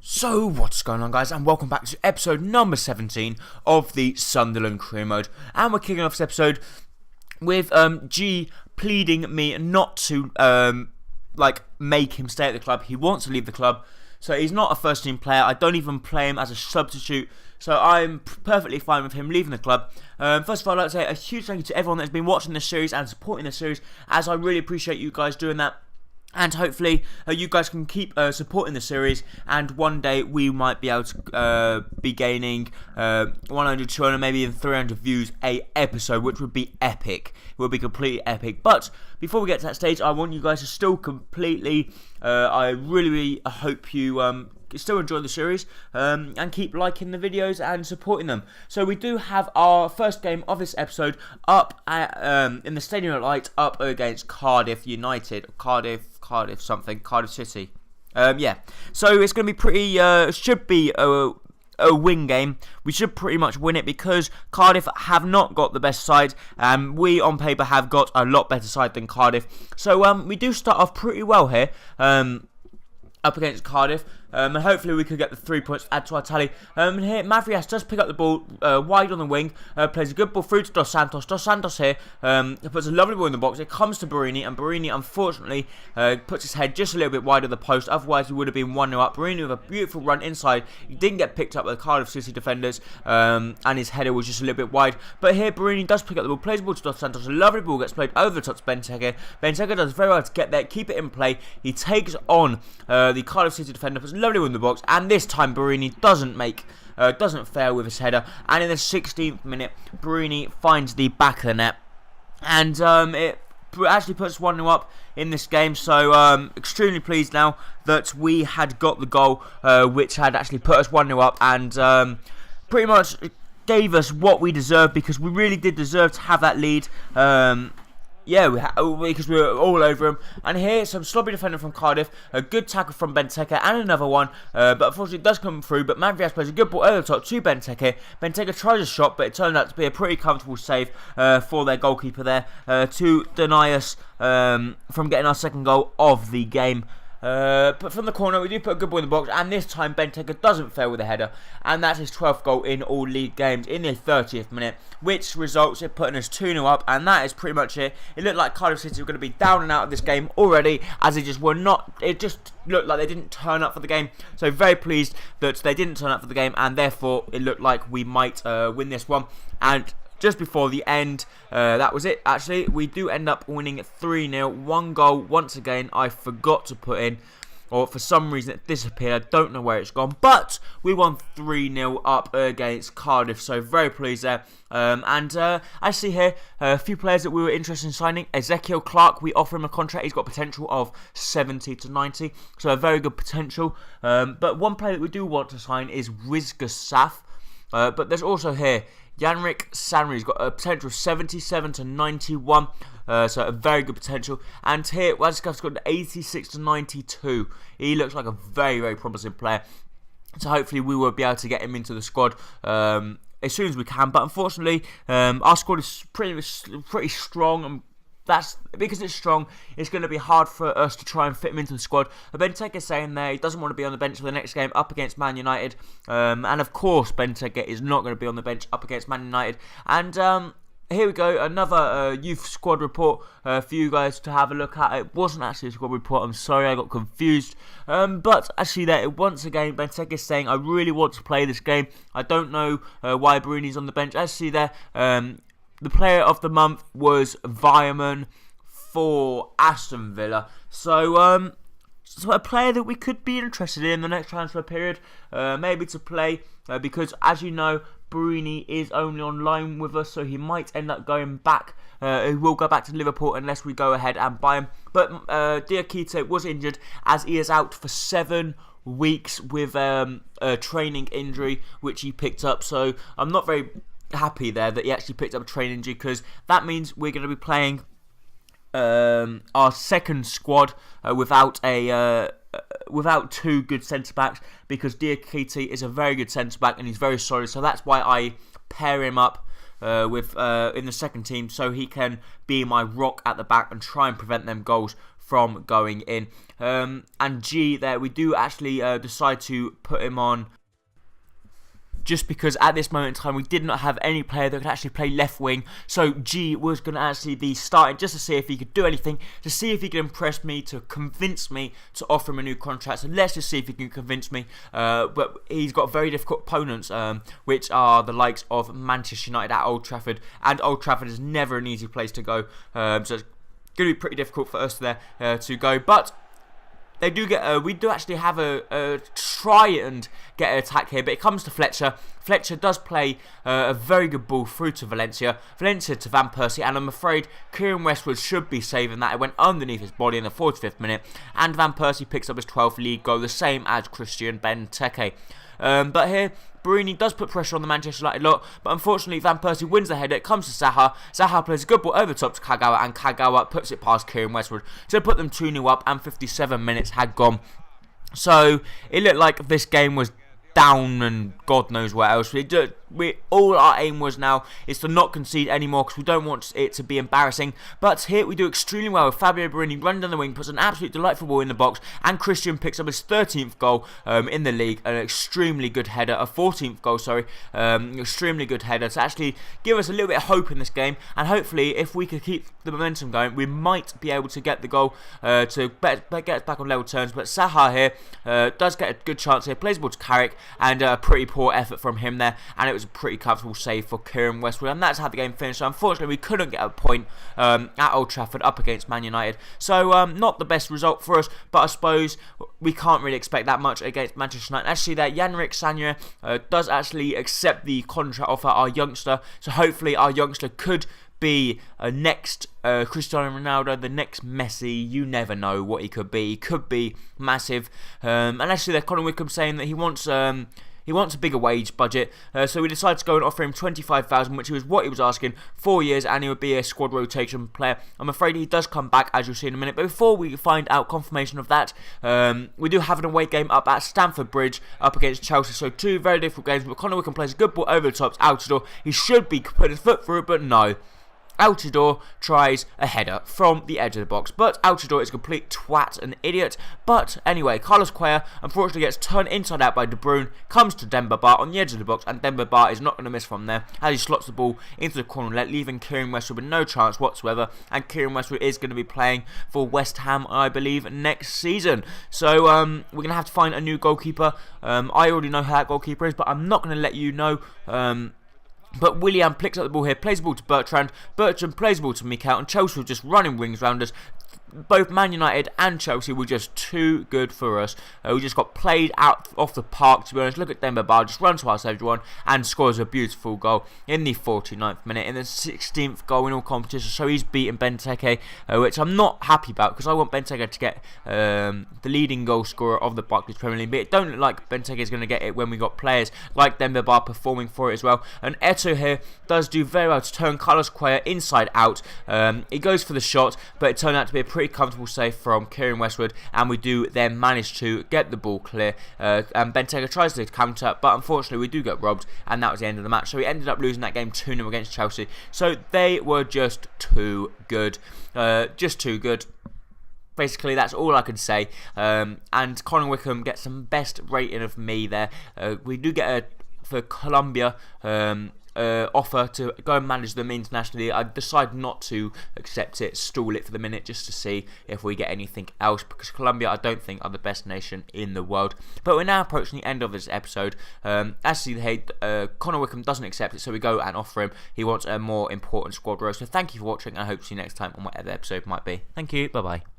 So what's going on, guys, and welcome back to episode number 17 of the Sunderland career mode. And we're kicking off this episode with G pleading me not to make him stay at the club. He wants to leave the club, so he's not a first team player. I don't even play him as a substitute, so I'm perfectly fine with him leaving the club. First of all, I'd like to say a huge thank you to everyone that's been watching this series and supporting this series, as I really appreciate you guys doing that. And hopefully you guys can keep supporting the series, and one day we might be able to be gaining 100, 200, maybe even 300 views a episode, which would be epic. It would be completely epic. But before we get to that stage, I want you guys to still completely, I really hope you still enjoy the series and keep liking the videos and supporting them. So we do have our first game of this episode up at, in the Stadium of Light, up against Cardiff United, Cardiff City. Yeah, so it's going to be pretty, should be a win game. We should pretty much win it because Cardiff have not got the best side, and we on paper have got a lot better side than Cardiff. So we do start off pretty well here, up against Cardiff, and hopefully we could get the 3 points add to our tally. Here, Mavrias does pick up the ball wide on the wing, plays a good ball through to Dos Santos. Dos Santos here puts a lovely ball in the box. It comes to Barini, and Barini unfortunately puts his head just a little bit wide of the post. Otherwise, he would have been 1-0 up. Barini with a beautiful run inside. He didn't get picked up by the Cardiff City defenders, and his header was just a little bit wide. But here, Barini does pick up the ball, plays the ball to Dos Santos. A lovely ball gets played over the top to Benteke. Benteke does very well to get there, keep it in play. He takes on the Cardiff City defender, puts a lovely ball in the box, and this time Barini doesn't fail with his header. And in the 16th minute, Barini finds the back of the net, and it actually puts 1-0 up in this game. So extremely pleased now that we had got the goal, which had actually put us 1-0 up, and pretty much gave us what we deserved, because we really did deserve to have that lead. Yeah, because we were all over him. And here, some sloppy defender from Cardiff, a good tackle from Benteke, and another one. But unfortunately, it does come through. But Mavrias plays a good ball over the top to Benteke. Benteke tries a shot, but it turned out to be a pretty comfortable save for their goalkeeper there to deny us from getting our second goal of the game. But from the corner, we do put a good ball in the box, and this time Benteke doesn't fail with a header, and that's his 12th goal in all league games in the 30th minute, which results in putting us 2-0 up, and that is pretty much it. It looked like Cardiff City were going to be down and out of this game already, as they just were not. It just looked like they didn't turn up for the game, so very pleased that they didn't turn up for the game, and therefore it looked like we might win this one. And just before the end, that was it. Actually, we do end up winning 3-0. One goal, once again, I forgot to put in, or for some reason it disappeared. I don't know where it's gone, but we won 3-0 up against Cardiff, so very pleased there. I see here a few players that we were interested in signing. Ezekiel Clark, we offer him a contract. He's got potential of 70 to 90, so a very good potential. But one player that we do want to sign is Rizga Saf. But there's also here Yanrick Sanri's got a potential of 77 to 91, so a very good potential. And here, Wadzkow's got an 86 to 92. He looks like a very, very promising player. So hopefully we will be able to get him into the squad as soon as we can. But unfortunately, our squad is pretty strong, and that's because it's strong. It's going to be hard for us to try and fit him into the squad. Benteke is saying there he doesn't want to be on the bench for the next game up against Man United, and of course Benteke is not going to be on the bench up against Man United. And here we go, another youth squad report for you guys to have a look at. It wasn't actually a squad report, I'm sorry, I got confused. But actually there, once again, Benteke is saying I really want to play this game. I don't know why Bruni's on the bench. As you see there, the player of the month was Viaman for Aston Villa. So a player that we could be interested in the next transfer period, maybe to play, because as you know, Bruni is only on loan with us, so he might end up going back. He will go back to Liverpool unless we go ahead and buy him. But Diakite was injured, as he is out for 7 weeks with a training injury, which he picked up. So I'm not very happy there that he actually picked up a training injury, because that means we're going to be playing our second squad without two good centre backs, because Diakite is a very good centre back and he's very solid. So that's why I pair him up with in the second team, so he can be my rock at the back and try and prevent them goals from going in. And G there, we do actually decide to put him on just because at this moment in time we did not have any player that could actually play left wing. So G was going to actually be starting just to see if he could do anything, to see if he could impress me, to convince me to offer him a new contract. So let's just see if he can convince me. But he's got very difficult opponents, which are the likes of Manchester United at Old Trafford. And Old Trafford is never an easy place to go. So it's going to be pretty difficult for us there to go. But they do get. We do actually have a try and get an attack here, but it comes to Fletcher. Fletcher does play a very good ball through to Valencia. Valencia to Van Persie, and I'm afraid Kieran Westwood should be saving that. It went underneath his body in the 45th minute, and Van Persie picks up his 12th league goal, the same as Christian Benteke. But here, Barini does put pressure on the Manchester United lot, but unfortunately Van Persie wins the header. It comes to Zaha. Zaha plays a good ball over the top to Kagawa, and Kagawa puts it past Kieran Westwood to put them 2-0 up, and 57 minutes had gone. So it looked like this game was down and God knows what else. All our aim was now is to not concede anymore because we don't want it to be embarrassing. But here we do extremely well with Fabio Barini running down the wing, puts an absolute delightful ball in the box, and Christian picks up his 13th goal in the league. An extremely good header, a 14th goal, sorry. Extremely good header to actually give us a little bit of hope in this game. And hopefully, if we could keep the momentum going, we might be able to get the goal to get us back on level terms. But Zaha here does get a good chance here, plays the ball to Carrick, and a pretty poor effort from him there, and it was a pretty comfortable save for Kieran Westwood, and that's how the game finished. So unfortunately we couldn't get a point at Old Trafford up against Man United, so not the best result for us, but I suppose we can't really expect that much against Manchester United. Actually there, Yannick Sagna does actually accept the contract offer, our youngster, so hopefully our youngster could be next Cristiano Ronaldo, the next Messi. You never know what he could be. He could be massive. And actually, there, Conor Wickham saying that he wants a bigger wage budget. So we decided to go and offer him 25,000, which was what he was asking, 4 years, and he would be a squad rotation player. I'm afraid he does come back, as you'll see in a minute. But before we find out confirmation of that, we do have an away game up at Stamford Bridge up against Chelsea. So two very difficult games. But Conor Wickham plays a good ball over the top to Altidore. He should be putting his foot through it, but no. Altidore tries a header from the edge of the box, but Altidore is a complete twat and idiot. But anyway, Carlos Cuellar unfortunately gets turned inside out by De Bruyne, comes to Demba Ba on the edge of the box, and Demba Ba is not going to miss from there as he slots the ball into the corner, leaving Kieran Westwood with no chance whatsoever. And Kieran Westwood is going to be playing for West Ham, I believe, next season. So we're going to have to find a new goalkeeper. I already know who that goalkeeper is, but I'm not going to let you know. But Willian picks up the ball here, plays the ball to Bertrand. Bertrand plays the ball to Mikel, and Chelsea were just running wings round us. Both Man United and Chelsea were just too good for us. We just got played out off the park, to be honest. Look at Demba Ba, just runs past everyone and scores a beautiful goal in the 49th minute, in the 16th goal in all competitions. So he's beaten Benteke, which I'm not happy about because I want Benteke to get the leading goal scorer of the Barclays Premier League. But it don't look like Benteke is going to get it when we got players like Demba Ba performing for it as well. And Eto'o here does do very well to turn Carlos Cuellar inside out. He goes for the shot, but it turned out to be a pretty comfortable save from Kieran Westwood, and we do then manage to get the ball clear. And Benteke tries to counter, but unfortunately we do get robbed, and that was the end of the match. So we ended up losing that game 2-0 against Chelsea. So they were just too good. Just too good. Basically, that's all I can say. And Conor Wickham gets some best rating of me there. We do get for Colombia offer to go and manage them internationally. I decided not to accept it, stall it for the minute just to see if we get anything else, because Colombia I don't think are the best nation in the world. But we're now approaching the end of this episode. As you hate, Conor Wickham doesn't accept it, so we go and offer him. He wants a more important squad role. So thank you for watching, and I hope to see you next time on whatever episode might be. Thank you, bye bye.